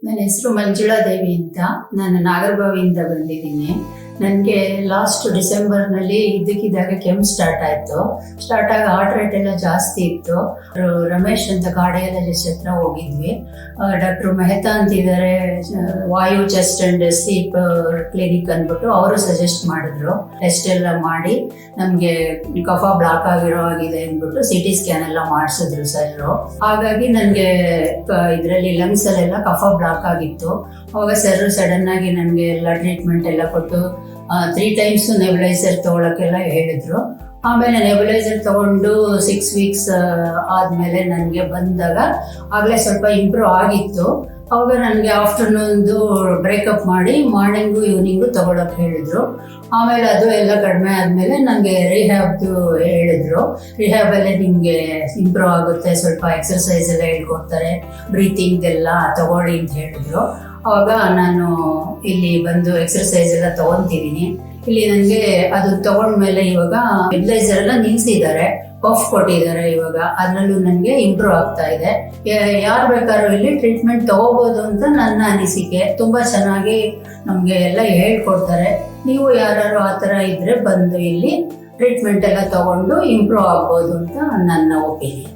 ನನ್ನ ಹೆಸರು ಮಂಜುಳಾ ದೇವಿ ಅಂತ. ನಾನು ನಾಗರಬಾವಿಯಿಂದ ಬಂದಿದ್ದೀನಿ. ನನಗೆ ಲಾಸ್ಟ್ ಡಿಸೆಂಬರ್ನಲ್ಲಿ ಇದ್ದಕ್ಕಿದ್ದಾಗ ಕೆಮ್ಮು ಸ್ಟಾರ್ಟ್ ಆಗಿ ಹಾರ್ಟ್ ರೇಟ್ ಎಲ್ಲ ಜಾಸ್ತಿ ಇತ್ತು. ರಮೇಶ್ ಅಂತ ಕಾರ್ಡಿಯಾಲಜಿಸ್ಟ್ ಹತ್ರ ಹೋಗಿದ್ವಿ. ಡಾಕ್ಟರ್ ಮೆಹ್ತಾ ಅಂತಿದ್ದಾರೆ, ವಾಯು ಚೆಸ್ಟ್ ಅಂಡ್ ಸ್ಲೀಪ್ ಕ್ಲಿನಿಕ್ ಅಂದ್ಬಿಟ್ಟು ಅವರು ಸಜೆಸ್ಟ್ ಮಾಡಿದ್ರು. ಟೆಸ್ಟ್ ಎಲ್ಲ ಮಾಡಿ ನಮಗೆ ಕಫ ಬ್ಲಾಕ್ ಆಗಿದೆ ಅಂದ್ಬಿಟ್ಟು CT ಸ್ಕ್ಯಾನ್ ಎಲ್ಲ ಮಾಡಿಸಿದ್ರು ಸರ್. ಹಾಗಾಗಿ ನನಗೆ ಇದರಲ್ಲಿ ಲಂಗ್ಸ್ ಅಲ್ಲೆಲ್ಲ ಕಫ ಬ್ಲಾಕ್ ಆಗಿತ್ತು. ಅವಾಗ ಸರ್ ಸಡನ್ ಆಗಿ ನನಗೆ ಎಲ್ಲ ಟ್ರೀಟ್ಮೆಂಟ್ ಎಲ್ಲ ಕೊಟ್ಟು 3 times ನೆಬುಲೈಸರ್ ತೊಗೊಳಕ್ಕೆಲ್ಲ ಹೇಳಿದ್ರು. ಆಮೇಲೆ ನೆಬುಲೈಸರ್ ತಗೊಂಡು 6 weeks ಆದಮೇಲೆ ನನಗೆ ಬಂದಾಗ ಆಗಲೇ ಸ್ವಲ್ಪ ಇಂಪ್ರೂವ್ ಆಗಿತ್ತು. ಅವಾಗ ನನಗೆ ಆಫ್ಟರ್ನೂನ್ದು ಬ್ರೇಕಪ್ ಮಾಡಿ ಮಾರ್ನಿಂಗು ಈವ್ನಿಂಗು ತೊಗೊಳಕ್ಕೆ ಹೇಳಿದ್ರು. ಆಮೇಲೆ ಅದು ಎಲ್ಲ ಕಡಿಮೆ ಆದಮೇಲೆ ನನಗೆ ರಿಹ್ಯಾಬ್ದು ಹೇಳಿದ್ರು. ರಿಹ್ಯಾಬಲ್ಲೇ ನಿಮಗೆ ಇಂಪ್ರೂವ್ ಆಗುತ್ತೆ, ಸ್ವಲ್ಪ ಎಕ್ಸರ್ಸೈಸ್ ಎಲ್ಲ ಹೇಳ್ಕೊಡ್ತಾರೆ, ಬ್ರೀತಿಂಗ್ ಎಲ್ಲ ತಗೊಳ್ಳಿ ಅಂತ ಹೇಳಿದ್ರು. ಆವಾಗ ನಾನು ಇಲ್ಲಿ ಬಂದು ಎಕ್ಸರ್ಸೈಸ್ ಎಲ್ಲ ತೊಗೊತಿದ್ದೀನಿ. ಇಲ್ಲಿ ನನಗೆ ಅದು ತಗೊಂಡ್ಮೇಲೆ ಇವಾಗ ನೆಬುಲೈಸರ್ ಎಲ್ಲ ನಿಲ್ಲಿಸಿದ್ದಾರೆ, ಪಫ್ ಕೊಟ್ಟಿದ್ದಾರೆ. ಇವಾಗ ಅದರಲ್ಲೂ ನನಗೆ ಇಂಪ್ರೂವ್ ಆಗ್ತಾ ಇದೆ. ಯಾರು ಬೇಕಾದ್ರೂ ಇಲ್ಲಿ ಟ್ರೀಟ್ಮೆಂಟ್ ತಗೋಬೋದು ಅಂತ ನನ್ನ ಅನಿಸಿಕೆ. ತುಂಬ ಚೆನ್ನಾಗಿ ನಮಗೆ ಎಲ್ಲ ಹೇಳ್ಕೊಡ್ತಾರೆ. ನೀವು ಯಾರು ಆ ಥರ ಇದ್ದರೆ ಬಂದು ಇಲ್ಲಿ ಟ್ರೀಟ್ಮೆಂಟ್ ಎಲ್ಲ ತಗೊಂಡು ಇಂಪ್ರೂವ್ ಆಗ್ಬೋದು ಅಂತ ನನ್ನ ಒಪಿನಿಯನ್.